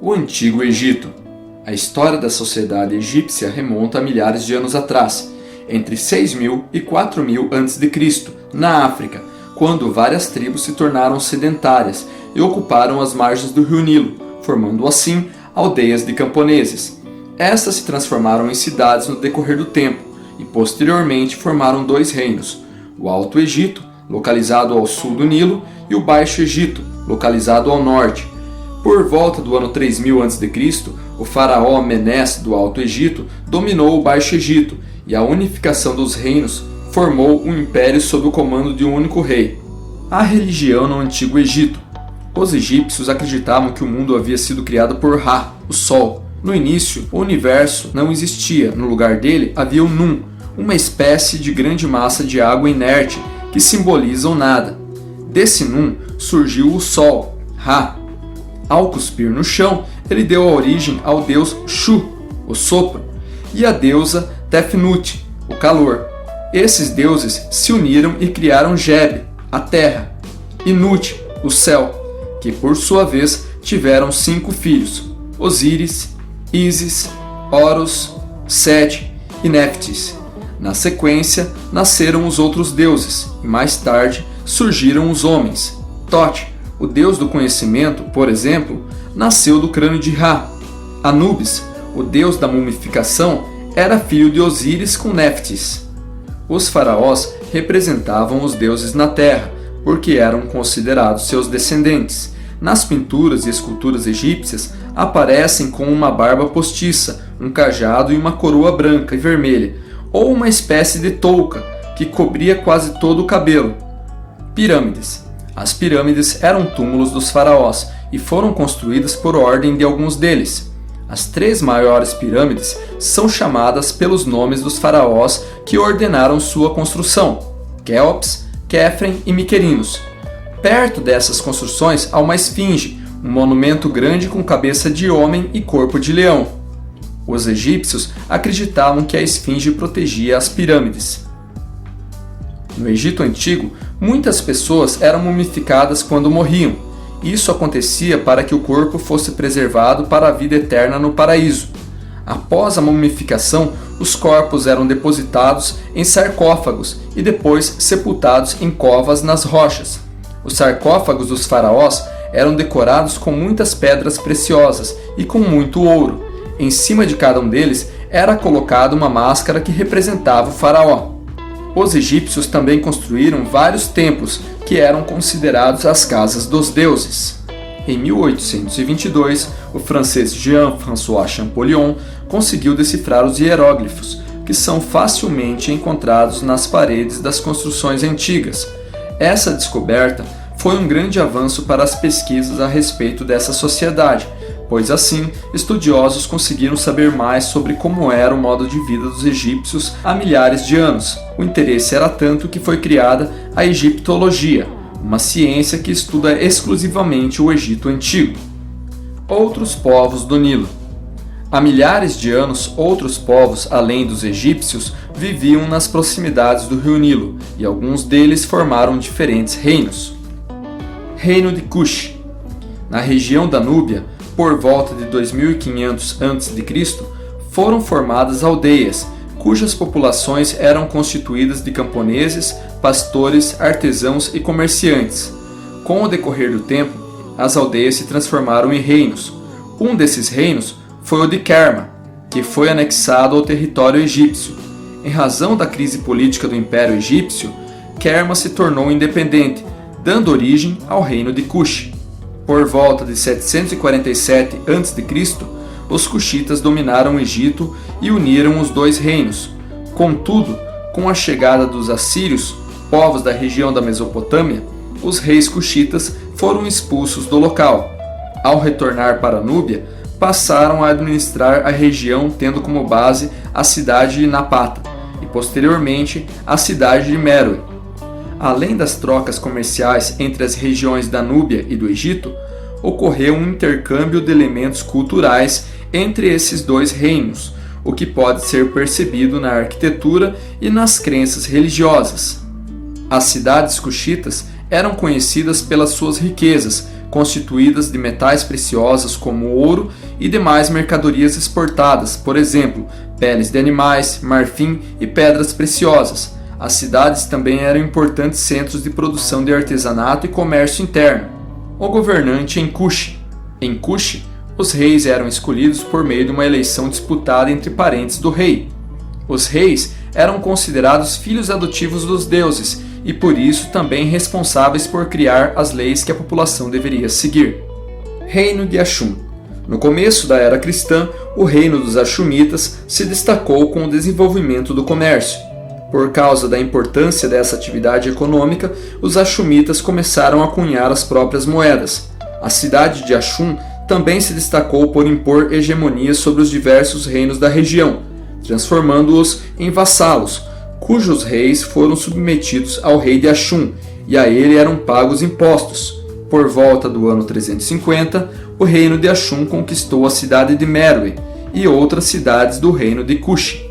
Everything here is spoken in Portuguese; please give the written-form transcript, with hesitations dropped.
O Antigo Egito. A história da sociedade egípcia remonta a milhares de anos atrás, entre 6.000 e 4.000 a.C., na África, quando várias tribos se tornaram sedentárias e ocuparam as margens do rio Nilo, formando assim aldeias de camponeses. Estas se transformaram em cidades no decorrer do tempo e posteriormente formaram dois reinos, o Alto Egito, localizado ao sul do Nilo, e o Baixo Egito, localizado ao norte. Por volta do ano 3000 a.C., o faraó Menés do Alto Egito dominou o Baixo Egito e a unificação dos reinos formou um império sob o comando de um único rei. A religião no Antigo Egito. Os egípcios acreditavam que o mundo havia sido criado por Ra, o Sol. No início, o universo não existia, no lugar dele havia o Nun, uma espécie de grande massa de água inerte que simboliza o nada. Desse Nun surgiu o Sol, Ra. Ao cuspir no chão, ele deu a origem ao deus Shu, o sopro, e a deusa Tefnut, o calor. Esses deuses se uniram e criaram Geb, a terra, e Nut, o céu, que por sua vez tiveram 5 filhos: Osíris, Ísis, Horus, Sete e Néftis. Na sequência, nasceram os outros deuses, e mais tarde surgiram os homens. Tote, o deus do conhecimento, por exemplo, nasceu do crânio de Ra. Anubis, o deus da mumificação, era filho de Osíris com Néftis. Os faraós representavam os deuses na terra, porque eram considerados seus descendentes. Nas pinturas e esculturas egípcias, aparecem com uma barba postiça, um cajado e uma coroa branca e vermelha, ou uma espécie de touca que cobria quase todo o cabelo. Pirâmides. As pirâmides eram túmulos dos faraós e foram construídas por ordem de alguns deles. As 3 maiores pirâmides são chamadas pelos nomes dos faraós que ordenaram sua construção: Quéops, Quéfren e Miquerinos. Perto dessas construções há uma esfinge, um monumento grande com cabeça de homem e corpo de leão. Os egípcios acreditavam que a esfinge protegia as pirâmides. No Egito Antigo, muitas pessoas eram mumificadas quando morriam. Isso acontecia para que o corpo fosse preservado para a vida eterna no paraíso. Após a mumificação, os corpos eram depositados em sarcófagos e depois sepultados em covas nas rochas. Os sarcófagos dos faraós eram decorados com muitas pedras preciosas e com muito ouro. Em cima de cada um deles era colocada uma máscara que representava o faraó. Os egípcios também construíram vários templos que eram considerados as casas dos deuses. Em 1822, o francês Jean-François Champollion conseguiu decifrar os hieróglifos, que são facilmente encontrados nas paredes das construções antigas. Essa descoberta foi um grande avanço para as pesquisas a respeito dessa sociedade, pois assim estudiosos conseguiram saber mais sobre como era o modo de vida dos egípcios há milhares de anos. O interesse era tanto que foi criada a egiptologia, uma ciência que estuda exclusivamente o Egito Antigo. Outros povos do Nilo. Há milhares de anos, outros povos, além dos egípcios, viviam nas proximidades do rio Nilo, e alguns deles formaram diferentes reinos. Reino de Cush. Na região da Núbia, por volta de 2500 a.C., foram formadas aldeias, cujas populações eram constituídas de camponeses, pastores, artesãos e comerciantes. Com o decorrer do tempo, as aldeias se transformaram em reinos. Um desses reinos foi o de Kerma, que foi anexado ao território egípcio. Em razão da crise política do Império Egípcio, Kerma se tornou independente, dando origem ao reino de Cush. Por volta de 747 a.C., os cuxitas dominaram o Egito e uniram os dois reinos. Contudo, com a chegada dos assírios, povos da região da Mesopotâmia, os reis cuxitas foram expulsos do local. Ao retornar para a Núbia, passaram a administrar a região tendo como base a cidade de Napata e posteriormente a cidade de Meroe. Além das trocas comerciais entre as regiões da Núbia e do Egito, ocorreu um intercâmbio de elementos culturais entre esses dois reinos, o que pode ser percebido na arquitetura e nas crenças religiosas. As cidades cuxitas eram conhecidas pelas suas riquezas, constituídas de metais preciosos como ouro e demais mercadorias exportadas, por exemplo, peles de animais, marfim e pedras preciosas. As cidades também eram importantes centros de produção de artesanato e comércio interno. O governante em Cush. Em Cush, os reis eram escolhidos por meio de uma eleição disputada entre parentes do rei. Os reis eram considerados filhos adotivos dos deuses e por isso também responsáveis por criar as leis que a população deveria seguir. Reino de Ashum. No começo da era cristã, o reino dos Ashumitas se destacou com o desenvolvimento do comércio. Por causa da importância dessa atividade econômica, os Ashumitas começaram a cunhar as próprias moedas. A cidade de Ashum também se destacou por impor hegemonia sobre os diversos reinos da região, transformando-os em vassalos, cujos reis foram submetidos ao rei de Ashum, e a ele eram pagos impostos. Por volta do ano 350, o reino de Ashum conquistou a cidade de Meroe e outras cidades do reino de Cush.